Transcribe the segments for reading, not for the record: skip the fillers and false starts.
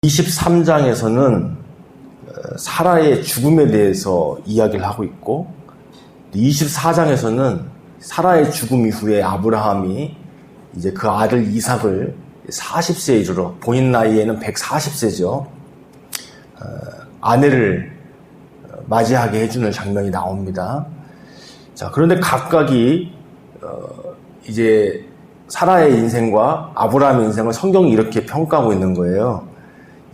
23장에서는 사라의 죽음에 대해서 이야기를 하고 있고, 24장에서는 사라의 죽음 이후에 아브라함이 이제 그 아들 이삭을 40세에 이르러, 본인 나이에는 140세죠. 아내를 맞이하게 해주는 장면이 나옵니다. 자, 그런데 각각이 이제 사라의 인생과 아브라함의 인생을 성경이 이렇게 평가하고 있는 거예요.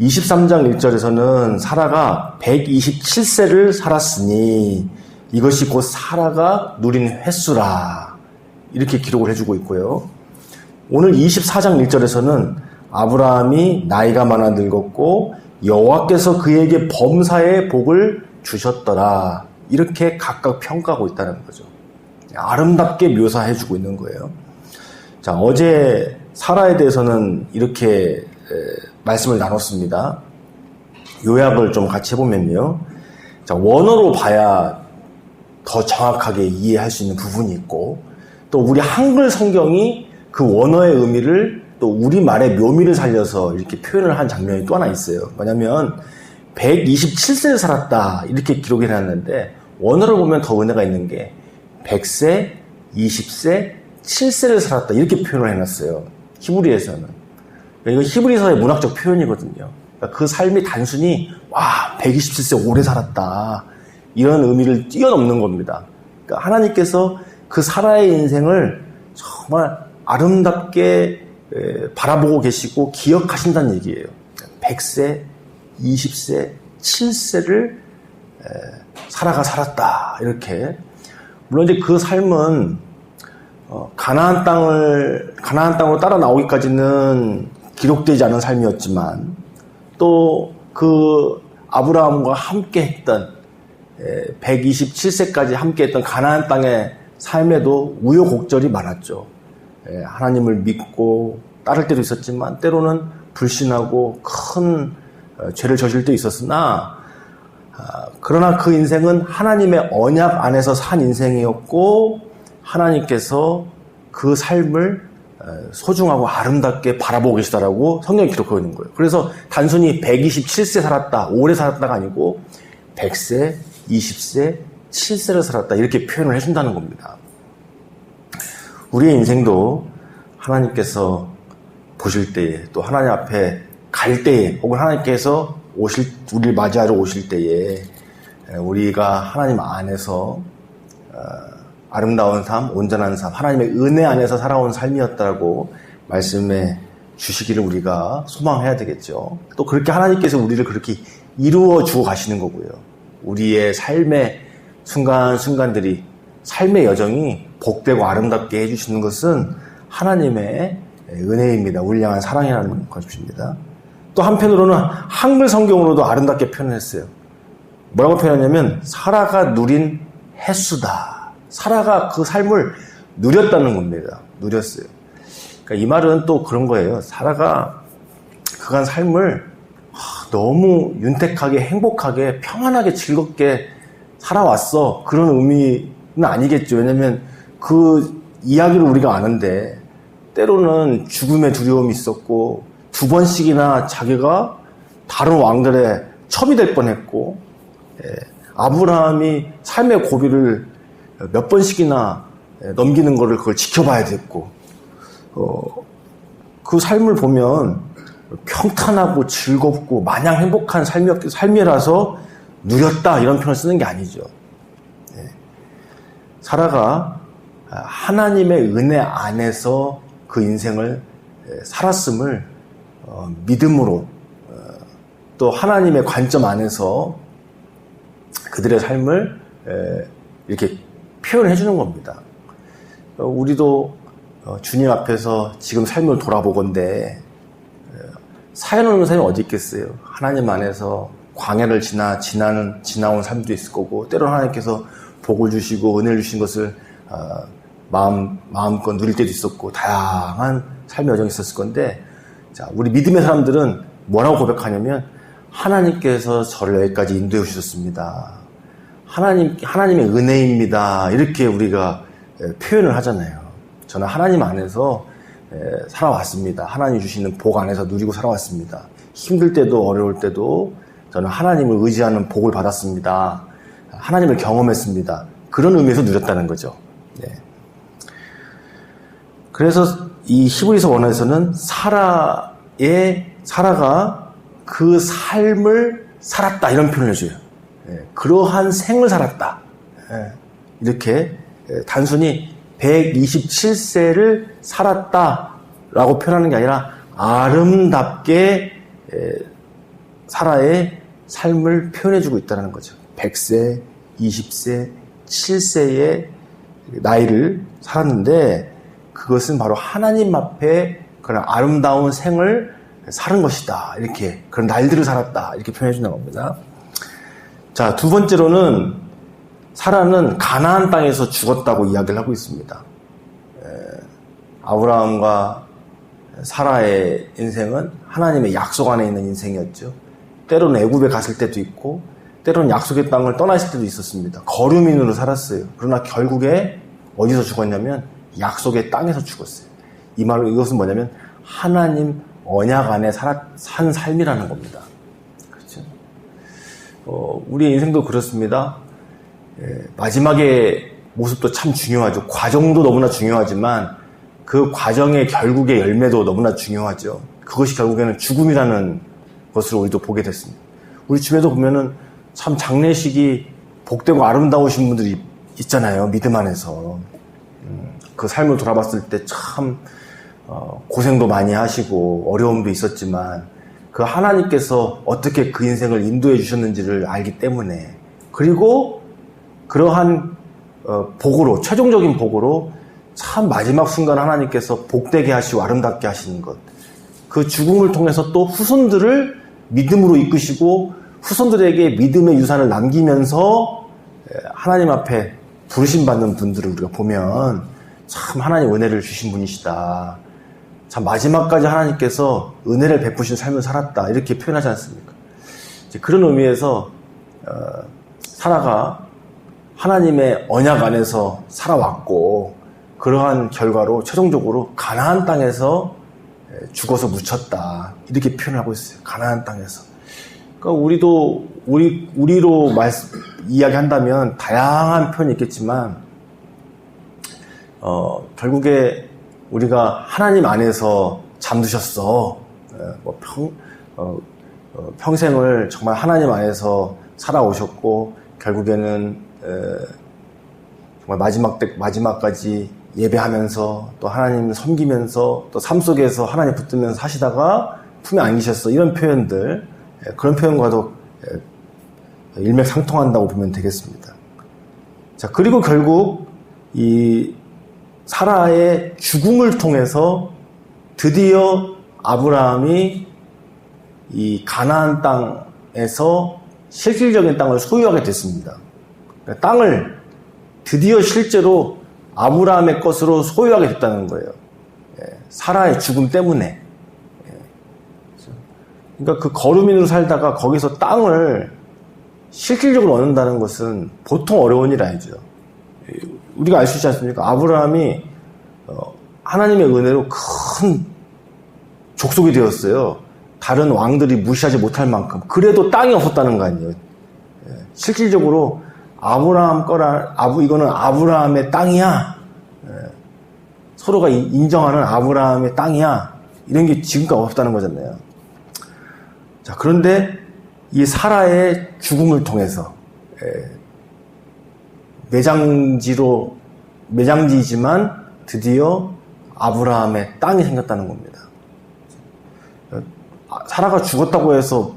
23장 1절에서는 사라가 127세를 살았으니 이것이 곧 사라가 누린 횟수라, 이렇게 기록을 해주고 있고요. 오늘 24장 1절에서는 아브라함이 나이가 많아 늙었고 여호와께서 그에게 범사의 복을 주셨더라, 이렇게 각각 평가하고 있다는 거죠. 아름답게 묘사해주고 있는 거예요. 자, 어제 사라에 대해서는 이렇게 말씀을 나눴습니다. 요약을 좀 같이 해보면요. 자, 원어로 봐야 더 정확하게 이해할 수 있는 부분이 있고, 또 우리 한글 성경이 그 원어의 의미를 또 우리말의 묘미를 살려서 이렇게 표현을 한 장면이 또 하나 있어요. 뭐냐면 127세를 살았다, 이렇게 기록을 해놨는데 원어를 보면 더 은혜가 있는 게 100세, 20세, 7세를 살았다, 이렇게 표현을 해놨어요. 히브리에서는. 이거 히브리서의 문학적 표현이거든요. 그러니까 그 삶이 단순히 127세 오래 살았다, 이런 의미를 뛰어넘는 겁니다. 그러니까 하나님께서 그 사라의 인생을 정말 아름답게 바라보고 계시고 기억하신다는 얘기예요. 100세, 20세, 7세를 사라가 살았다, 이렇게. 물론 이제 그 삶은 가나안 땅으로 따라 나오기까지는 기록되지 않은 삶이었지만, 또 그 아브라함과 함께 했던 127세까지 함께 했던 가나안 땅의 삶에도 우여곡절이 많았죠. 하나님을 믿고 따를 때도 있었지만 때로는 불신하고 큰 죄를 저질 때 있었으나, 그러나 그 인생은 하나님의 언약 안에서 산 인생이었고 하나님께서 그 삶을 소중하고 아름답게 바라보고 계시다라고 성경이 기록하고 있는 거예요. 그래서 단순히 127세 살았다, 오래 살았다가 아니고 100세, 20세, 7세를 살았다, 이렇게 표현을 해준다는 겁니다. 우리의 인생도 하나님께서 보실 때에, 또 하나님 앞에 갈 때에, 혹은 하나님께서 우리를 맞이하러 오실 때에 우리가 하나님 안에서 아름다운 삶, 온전한 삶, 하나님의 은혜 안에서 살아온 삶이었다고 말씀해 주시기를 우리가 소망해야 되겠죠. 또 그렇게 하나님께서 우리를 그렇게 이루어 주고 가시는 거고요. 우리의 삶의 순간순간들이, 삶의 여정이 복되고 아름답게 해주시는 것은 하나님의 은혜입니다. 우리를 향한 사랑이라는 것입니다. 또 한편으로는 한글 성경으로도 아름답게 표현했어요. 뭐라고 표현하냐면 사라가 누린 횟수다. 사라가 그 삶을 누렸다는 겁니다. 누렸어요. 그러니까 이 말은 또 그런 거예요. 사라가 그간 삶을 너무 윤택하게, 행복하게, 평안하게, 즐겁게 살아왔어, 그런 의미는 아니겠죠. 왜냐면 그 이야기를 우리가 아는데 때로는 죽음의 두려움이 있었고 2번씩이나 자기가 다른 왕들의 첩이 될 뻔했고, 아브라함이 삶의 고비를 몇 번씩이나 넘기는 거를 그걸 지켜봐야 됐고, 그 삶을 보면 평탄하고 즐겁고 마냥 행복한 삶이라서 누렸다, 이런 표현을 쓰는 게 아니죠. 사라가 하나님의 은혜 안에서 그 인생을 살았음을 믿음으로, 또 하나님의 관점 안에서 그들의 삶을 이렇게 표현해 주는 겁니다. 우리도 주님 앞에서 지금 삶을 돌아보건대 사연 없는 삶이 어디 있겠어요. 하나님 안에서 광야를 지나온 삶도 있을 거고, 때로는 하나님께서 복을 주시고 은혜를 주신 것을 마음껏 누릴 때도 있었고, 다양한 삶의 여정이 있었을 건데, 자, 우리 믿음의 사람들은 뭐라고 고백하냐면 하나님께서 저를 여기까지 인도해 주셨습니다. 하나님의 은혜입니다, 이렇게 우리가 표현을 하잖아요. 저는 하나님 안에서 살아왔습니다. 하나님 주시는 복 안에서 누리고 살아왔습니다. 힘들 때도 어려울 때도 저는 하나님을 의지하는 복을 받았습니다. 하나님을 경험했습니다. 그런 의미에서 누렸다는 거죠. 네. 그래서 이 히브리서 원어에서는 사라가 그 삶을 살았다 이런 표현을 해줘요. 그러한 생을 살았다. 이렇게 단순히 127세를 살았다라고 표현하는 게 아니라 아름답게 사라의 삶을 표현해주고 있다는 거죠. 100세, 20세, 7세의 나이를 살았는데 그것은 바로 하나님 앞에 그런 아름다운 생을 사는 것이다. 이렇게 그런 날들을 살았다. 이렇게 표현해 준다는 겁니다. 자, 두 번째로는 사라는 가나안 땅에서 죽었다고 이야기를 하고 있습니다. 아브라함과 사라의 인생은 하나님의 약속 안에 있는 인생이었죠. 때로는 애굽에 갔을 때도 있고 때로는 약속의 땅을 떠나실 때도 있었습니다. 거류민으로 살았어요. 그러나 결국에 어디서 죽었냐면 약속의 땅에서 죽었어요. 이것은 뭐냐면 하나님 언약 안에 산 삶이라는 겁니다. 그렇죠? 우리의 인생도 그렇습니다. 마지막의 모습도 참 중요하죠. 과정도 너무나 중요하지만 그 과정의 결국의 열매도 너무나 중요하죠. 그것이 결국에는 죽음이라는 것을 우리도 보게 됐습니다. 우리 집에도 보면은 참 장례식이 복되고 아름다우신 분들이 있잖아요. 믿음 안에서. 그 삶을 돌아봤을 때 참 고생도 많이 하시고 어려움도 있었지만 그 하나님께서 어떻게 그 인생을 인도해 주셨는지를 알기 때문에 그리고 그러한 복으로 최종적인 복으로 참 마지막 순간 하나님께서 복되게 하시고 아름답게 하시는 것 그 죽음을 통해서 또 후손들을 믿음으로 이끄시고 후손들에게 믿음의 유산을 남기면서 하나님 앞에 부르심받는 분들을 우리가 보면 참 하나님 은혜를 주신 분이시다. 참 마지막까지 하나님께서 은혜를 베푸신 삶을 살았다. 이렇게 표현하지 않습니까? 그런 의미에서 사라가 하나님의 언약 안에서 살아왔고 그러한 결과로 최종적으로 가나안 땅에서 죽어서 묻혔다. 이렇게 표현하고 있어요. 가나안 땅에서. 그러니까 우리로 이야기한다면 다양한 표현이 있겠지만 결국에 우리가 하나님 안에서 잠드셨어. 평생을 정말 하나님 안에서 살아오셨고 결국에는 정말 마지막까지 예배하면서 또 하나님을 섬기면서 또 삶 속에서 하나님 붙들면서 사시다가 품에 안기셨어. 이런 표현들 그런 표현과도 일맥상통한다고 보면 되겠습니다. 자, 그리고 결국 이 사라의 죽음을 통해서 드디어 아브라함이 이 가나안 땅에서 실질적인 땅을 소유하게 됐습니다. 땅을 드디어 실제로 아브라함의 것으로 소유하게 됐다는 거예요. 사라의 죽음 때문에. 그러니까 그 거류민으로 살다가 거기서 땅을 실질적으로 얻는다는 것은 보통 어려운 일 아니죠. 우리가 알 수 있지 않습니까? 아브라함이 하나님의 은혜로 큰 족속이 되었어요. 다른 왕들이 무시하지 못할 만큼. 그래도 땅이 없었다는 거 아니에요. 실질적으로 이거는 아브라함의 땅이야. 서로가 인정하는 아브라함의 땅이야. 이런 게 지금까지 없었다는 거잖아요. 자, 그런데 이 사라의 죽음을 통해서 매장지지만 드디어 아브라함의 땅이 생겼다는 겁니다. 사라가 죽었다고 해서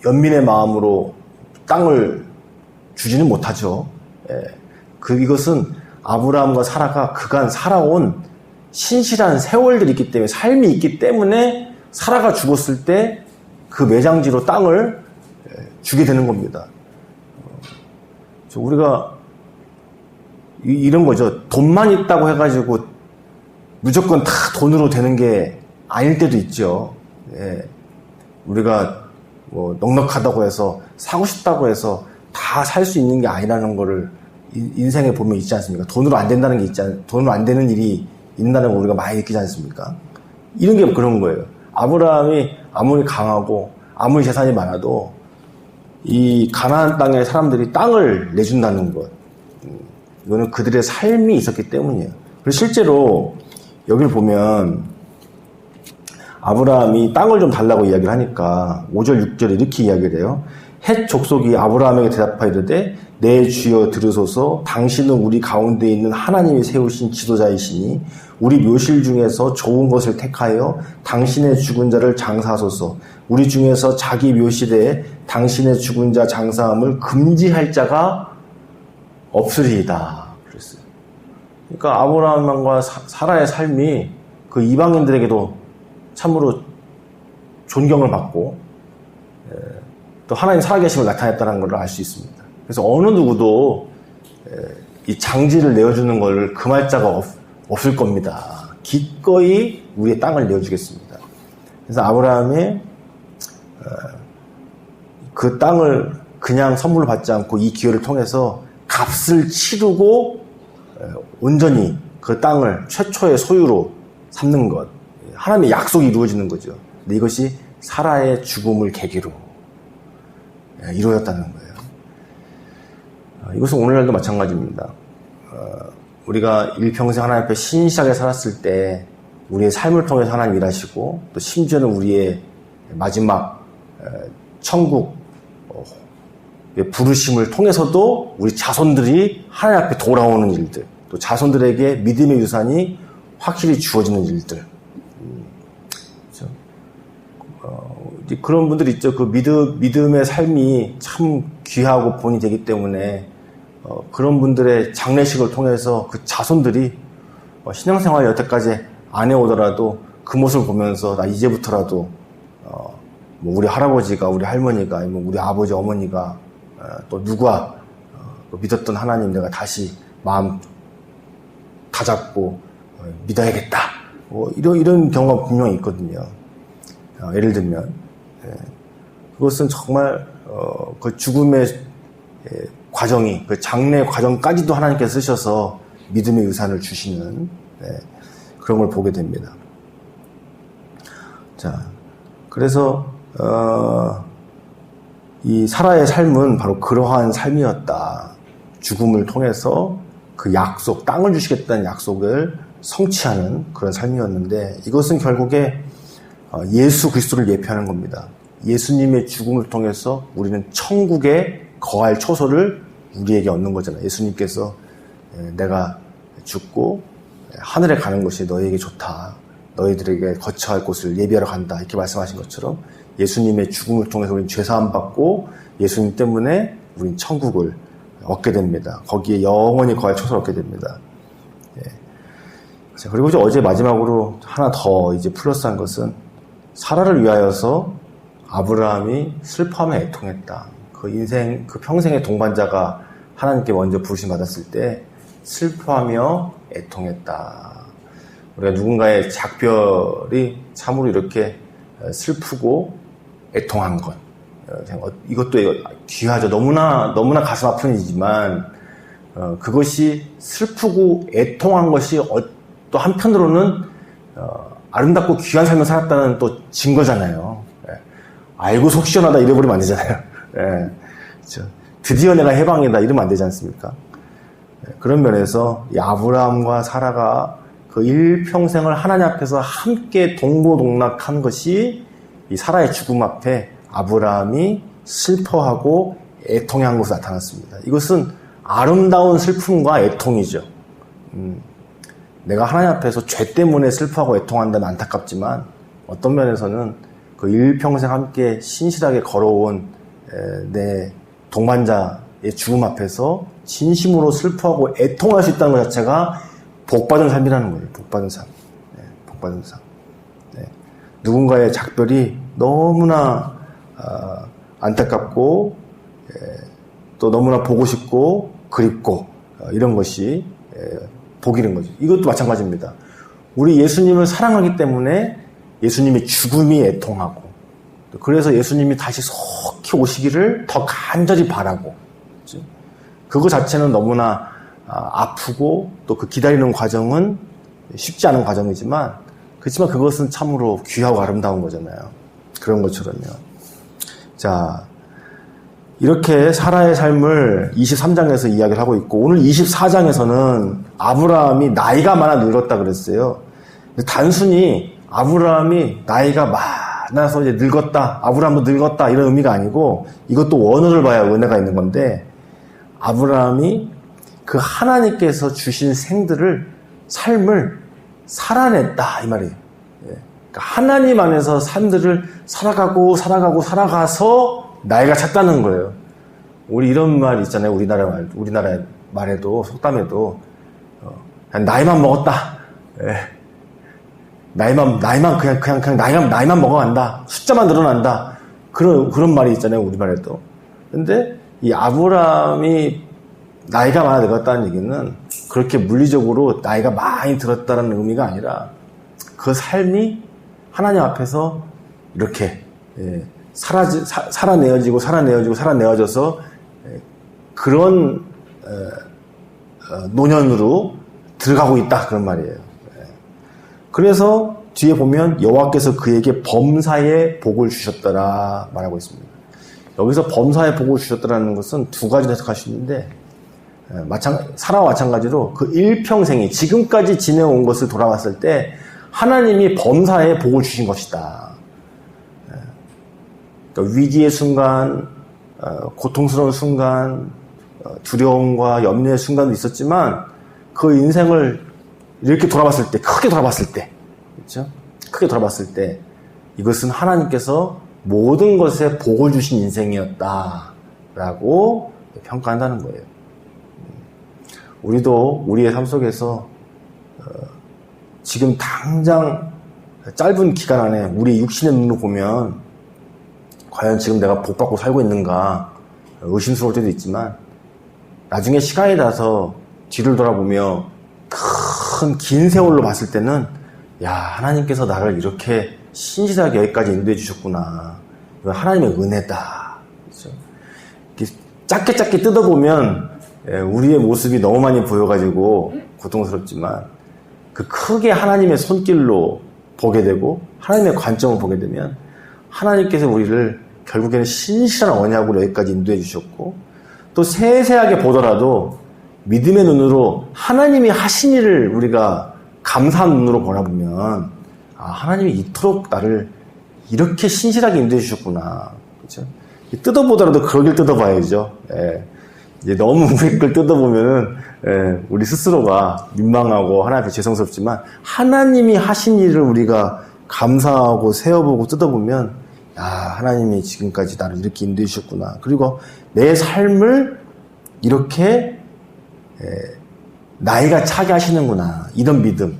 연민의 마음으로 땅을 주지는 못하죠. 이것은 아브라함과 사라가 그간 살아온 신실한 세월들이 있기 때문에 삶이 있기 때문에 사라가 죽었을 때 그 매장지로 땅을 주게 되는 겁니다. 우리가 이런 거죠. 돈만 있다고 해가지고 무조건 다 돈으로 되는 게 아닐 때도 있죠. 우리가 뭐 넉넉하다고 해서 사고 싶다고 해서 다 살 수 있는 게 아니라는 거를 인생에 보면 있지 않습니까? 돈으로 안 된다는 게 돈으로 안 되는 일이 있다는 걸 우리가 많이 느끼지 않습니까? 이런 게 그런 거예요. 아브라함이 아무리 강하고 아무리 재산이 많아도 이 가나안 땅의 사람들이 땅을 내준다는 것, 이거는 그들의 삶이 있었기 때문이에요. 그리고 실제로 여기를 보면 아브라함이 땅을 좀 달라고 이야기를 하니까 5절 6절에 이렇게 이야기를 해요. 헷 족속이 아브라함에게 대답하이르되 내 주여 들으소서, 당신은 우리 가운데 있는 하나님이 세우신 지도자이시니 우리 묘실 중에서 좋은 것을 택하여 당신의 죽은 자를 장사하소서. 우리 중에서 자기 묘실에 당신의 죽은 자 장사함을 금지할 자가 없으리이다. 그랬어요. 그러니까 아브라함과 사라의 삶이 그 이방인들에게도 참으로 존경을 받고 또 하나님 살아계심을 나타냈다는 걸 알 수 있습니다. 그래서 어느 누구도 이 장지를 내어주는 걸 금할 자가 없을 겁니다. 기꺼이 우리의 땅을 내어주겠습니다. 그래서 아브라함이 그 땅을 그냥 선물로 받지 않고 이 기회를 통해서 값을 치르고 온전히 그 땅을 최초의 소유로 삼는 것, 하나님의 약속이 이루어지는 거죠. 근데 이것이 사라의 죽음을 계기로 이루어졌다는 거예요. 이것은 오늘날도 마찬가지입니다. 우리가 일평생 하나님 앞에 신실하게 살았을 때 우리의 삶을 통해서 하나님 일하시고 또 심지어는 우리의 마지막 천국 부르심을 통해서도 우리 자손들이 하나님 앞에 돌아오는 일들, 또 자손들에게 믿음의 유산이 확실히 주어지는 일들. 그렇죠? 그런 분들 있죠. 그 믿음의 삶이 참 귀하고 본이 되기 때문에 그런 분들의 장례식을 통해서 그 자손들이 신앙생활 여태까지 안 해오더라도 그 모습을 보면서 나 이제부터라도 뭐 우리 할아버지가, 우리 할머니가, 아니면 우리 아버지, 어머니가 또 누가 믿었던 하나님 내가 다시 마음 다잡고 믿어야겠다. 이런 경우가 분명히 있거든요. 예를 들면 그것은 정말 그 죽음의 과정이, 그 장례 과정까지도 하나님께서 쓰셔서 믿음의 유산을 주시는 그런 걸 보게 됩니다. 자, 그래서 이 사라의 삶은 바로 그러한 삶이었다. 죽음을 통해서 그 약속, 땅을 주시겠다는 약속을 성취하는 그런 삶이었는데, 이것은 결국에 예수 그리스도를 예표하는 겁니다. 예수님의 죽음을 통해서 우리는 천국에 거할 초소를 우리에게 얻는 거잖아요. 예수님께서 내가 죽고 하늘에 가는 것이 너희에게 좋다. 너희들에게 거처할 곳을 예비하러 간다. 이렇게 말씀하신 것처럼 예수님의 죽음을 통해서 우리는 죄사함 받고 예수님 때문에 우리는 천국을 얻게 됩니다. 거기에 영원히 거할 초소를 얻게 됩니다. 자, 그리고 이제 어제 마지막으로 하나 더 이제 플러스한 것은 사라를 위하여서 아브라함이 슬퍼하며 애통했다. 그 인생, 그 평생의 동반자가 하나님께 먼저 부르심 받았을 때 슬퍼하며 애통했다. 우리가 누군가의 작별이 참으로 이렇게 슬프고 애통한 것. 이것도 귀하죠. 너무나 가슴 아픈 일이지만, 그것이 슬프고 애통한 것이 또 한편으로는, 아름답고 귀한 삶을 살았다는 또 증거잖아요. 알고 속 시원하다 이래버리면 안 되잖아요. 그렇죠. 드디어 내가 해방이다 이러면 안 되지 않습니까? 그런 면에서 이 아브라함과 사라가 그 일평생을 하나님 앞에서 함께 동고동락한 것이 이 사라의 죽음 앞에 아브라함이 슬퍼하고 애통한 것으로 나타났습니다. 이것은 아름다운 슬픔과 애통이죠. 내가 하나님 앞에서 죄 때문에 슬퍼하고 애통한다면 안타깝지만 어떤 면에서는 그 일평생 함께 신실하게 걸어온 내 동반자의 죽음 앞에서 진심으로 슬퍼하고 애통할 수 있다는 것 자체가 복받은 삶이라는 거예요. 복받은 삶. 복받은 삶. 누군가의 작별이 너무나 안타깝고 또 너무나 보고 싶고 그립고 이런 것이 복이는 거죠. 이것도 마찬가지입니다. 우리 예수님을 사랑하기 때문에 예수님의 죽음이 애통하고 그래서 예수님이 다시 속히 오시기를 더 간절히 바라고 그거 자체는 너무나 아프고 또 그 기다리는 과정은 쉽지 않은 과정이지만 그렇지만 그것은 참으로 귀하고 아름다운 거잖아요. 그런 것처럼요. 자, 이렇게 사라의 삶을 23장에서 이야기를 하고 있고, 오늘 24장에서는 아브라함이 나이가 많아 늙었다 그랬어요. 단순히 아브라함이 나이가 많아서 이제 늙었다, 아브라함도 늙었다 이런 의미가 아니고, 이것도 원어를 봐야 은혜가 있는 건데, 아브라함이 그 하나님께서 주신 삶을 살아냈다 이 말이에요. 그러니까 하나님 안에서 삶들을 살아가서 나이가 찼다는 거예요. 우리 이런 말 있잖아요. 우리나라 말에도, 속담에도, 나이만 먹었다. 예. 나이만 먹어간다. 숫자만 늘어난다. 그런 말이 있잖아요. 우리말에도. 근데 이 아브라함이 나이가 많아 늙었다는 얘기는 그렇게 물리적으로 나이가 많이 들었다는 의미가 아니라 그 삶이 하나님 앞에서 이렇게, 살아내어져서 그런 노년으로 들어가고 있다 그런 말이에요. 그래서 뒤에 보면 여호와께서 그에게 범사의 복을 주셨더라 말하고 있습니다. 여기서 범사의 복을 주셨더라는 것은 두 가지 해석할 수 있는데, 사라와 마찬가지로 그 일평생이 지금까지 지내온 것을 돌아봤을 때 하나님이 범사의 복을 주신 것이다. 그러니까 위기의 순간, 고통스러운 순간, 두려움과 염려의 순간도 있었지만 그 인생을 이렇게 돌아봤을 때, 크게 돌아봤을 때, 그렇죠? 크게 돌아봤을 때 이것은 하나님께서 모든 것에 복을 주신 인생이었다라고 평가한다는 거예요. 우리도 우리의 삶 속에서 지금 당장 짧은 기간 안에 우리 육신의 눈으로 보면 과연 지금 내가 복받고 살고 있는가 의심스러울 때도 있지만, 나중에 시간이 나서 뒤를 돌아보며 긴 세월로 봤을 때는 하나님께서 나를 이렇게 신실하게 여기까지 인도해 주셨구나. 이건 하나님의 은혜다. 그렇죠? 이렇게 짧게 뜯어보면 우리의 모습이 너무 많이 보여가지고 고통스럽지만, 그 크게 하나님의 손길로 보게 되고 하나님의 관점을 보게 되면 하나님께서 우리를 결국에는 신실한 언약으로 여기까지 인도해 주셨고, 또 세세하게 보더라도 믿음의 눈으로 하나님이 하신 일을 우리가 감사한 눈으로 보나보면, 하나님이 이토록 나를 이렇게 신실하게 인도해 주셨구나. 그렇죠? 뜯어보더라도 그러길 뜯어봐야죠. 이제 너무 우리 걸 뜯어보면은, 우리 스스로가 민망하고 하나님 앞에 죄송스럽지만, 하나님이 하신 일을 우리가 감사하고 세어보고 뜯어보면, 하나님이 지금까지 나를 이렇게 인도해 주셨구나. 그리고 내 삶을 이렇게 나이가 차게 하시는구나. 이런 믿음.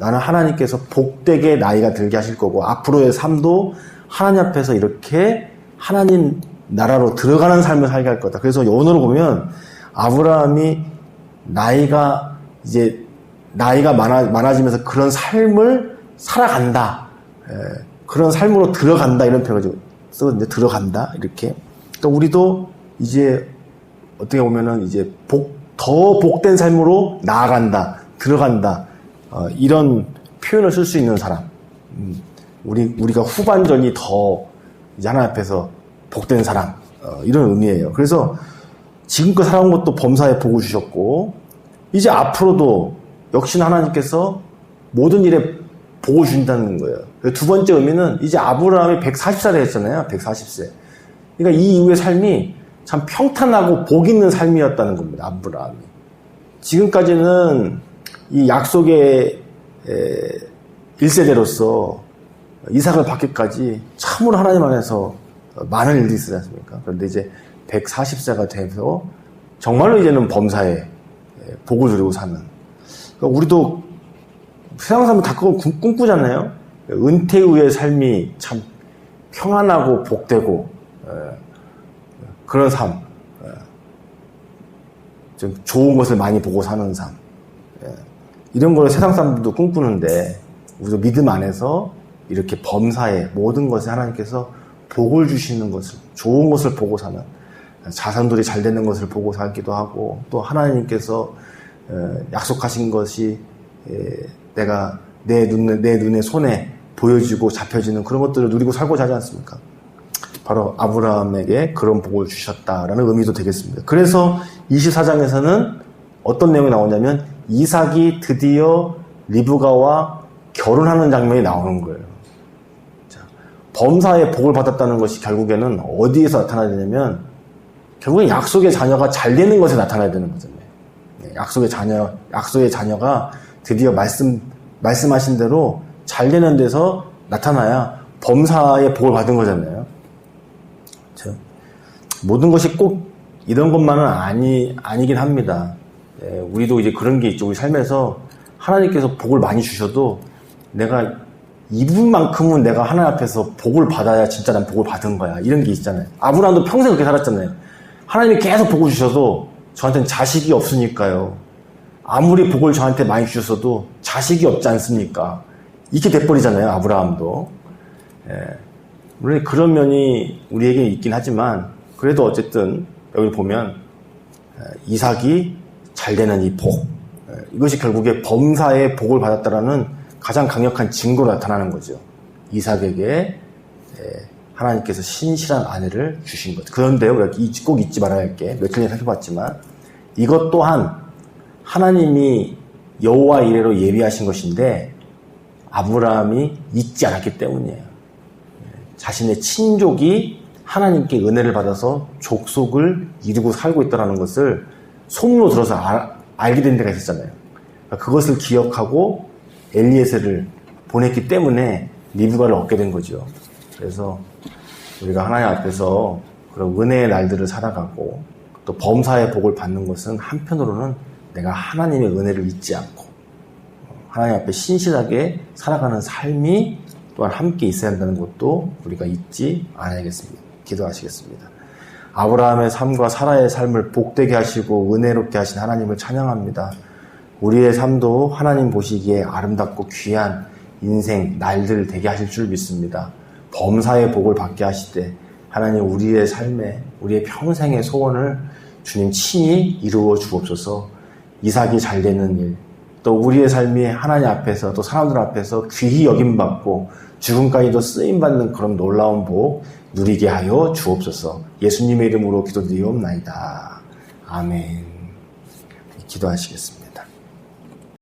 나는 하나님께서 복되게 나이가 들게 하실 거고, 앞으로의 삶도 하나님 앞에서 이렇게 하나님 나라로 들어가는 삶을 살게 할 거다. 그래서 오늘을 보면 아브라함이 나이가 많아지면서 그런 삶을 살아간다. 그런 삶으로 들어간다. 이런 표현을 쓰거든요. 들어간다. 이렇게. 그러니까 우리도 이제 어떻게 보면은 이제 더 복된 삶으로 나아간다. 들어간다. 이런 표현을 쓸 수 있는 사람. 우리가 후반전이 더 이제 하나님 앞에서 복된 사람. 이런 의미예요. 그래서 지금껏 살아온 것도 범사에 복을 주셨고, 이제 앞으로도 역시나 하나님께서 모든 일에 복을 주신다는 거예요. 두 번째 의미는 이제 아브라함이 140살에 했잖아요. 140세. 그러니까 이 이후의 삶이 참 평탄하고 복 있는 삶이었다는 겁니다. 아브라함이. 지금까지는 이 약속의 1세대로서 이삭을 받기까지 참으로 하나님 안에서 많은 일들이 있지 않습니까? 그런데 이제 140세가 돼서 정말로 이제는 범사에 복을 누리고 사는. 그러니까 우리도 세상 사람은 다 그걸 꿈꾸잖아요. 은퇴 후의 삶이 참 평안하고 복되고 그런 삶. 좀 좋은 것을 많이 보고 사는 삶. 이런 걸 세상 사람들도 꿈꾸는데, 우리도 믿음 안에서 이렇게 범사에 모든 것에 하나님께서 복을 주시는 것을, 좋은 것을 보고 사는, 자손들이 잘 되는 것을 보고 살기도 하고, 또 하나님께서 약속하신 것이 내가 내 눈에 손에 보여지고 잡혀지는 그런 것들을 누리고 살고자 하지 않습니까? 바로 아브라함에게 그런 복을 주셨다라는 의미도 되겠습니다. 그래서 24장에서는 어떤 내용이 나오냐면 이삭이 드디어 리브가와 결혼하는 장면이 나오는 거예요. 자, 범사의 복을 받았다는 것이 결국에는 어디에서 나타나야 되냐면 결국엔 약속의 자녀가 잘 되는 것에 나타나야 되는 거잖아요. 약속의 자녀가 드디어 말씀하신 대로 잘 되는 데서 나타나야 범사의 복을 받은 거잖아요. 그렇죠? 모든 것이 꼭 이런 것만은 아니긴 합니다. 우리도 이제 그런 게 있죠. 우리 삶에서 하나님께서 복을 많이 주셔도 내가 이 부분만큼은 내가 하나님 앞에서 복을 받아야 진짜 난 복을 받은 거야. 이런 게 있잖아요. 아브라함도 평생 그렇게 살았잖아요. 하나님이 계속 복을 주셔도 저한테는 자식이 없으니까요. 아무리 복을 저한테 많이 주셨어도 자식이 없지 않습니까? 이렇게 돼버리잖아요. 아브라함도. 물론 그런 면이 우리에게 있긴 하지만 그래도 어쨌든 여기 보면 이삭이 잘 되는 이 복, 이것이 결국에 범사의 복을 받았다라는 가장 강력한 증거로 나타나는 거죠. 이삭에게 하나님께서 신실한 아내를 주신 것. 그런데요, 우리가 꼭 잊지 말아야 할 게 며칠 전에 살펴봤지만 이것 또한 하나님이 여호와 이레로 예비하신 것인데 아브라함이 잊지 않았기 때문이에요. 자신의 친족이 하나님께 은혜를 받아서 족속을 이루고 살고 있다는 것을 소문으로 들어서 알게 된 데가 있었잖아요. 그것을 기억하고 엘리에셀을 보냈기 때문에 리브가를 얻게 된 거죠. 그래서 우리가 하나님 앞에서 그런 은혜의 날들을 살아가고 또 범사의 복을 받는 것은 한편으로는 내가 하나님의 은혜를 잊지 않고 하나님 앞에 신실하게 살아가는 삶이 또한 함께 있어야 한다는 것도 우리가 잊지 않아야겠습니다. 기도하시겠습니다. 아브라함의 삶과 사라의 삶을 복되게 하시고 은혜롭게 하신 하나님을 찬양합니다. 우리의 삶도 하나님 보시기에 아름답고 귀한 인생, 날들 되게 하실 줄 믿습니다. 범사의 복을 받게 하시되 하나님 우리의 삶에 우리의 평생의 소원을 주님 친히 이루어 주옵소서. 이삭이 잘 되는 일, 또 우리의 삶이 하나님 앞에서 또 사람들 앞에서 귀히 여김받고 죽음까지도 쓰임받는 그런 놀라운 복 누리게 하여 주옵소서. 예수님의 이름으로 기도드리옵나이다. 아멘. 기도하시겠습니다.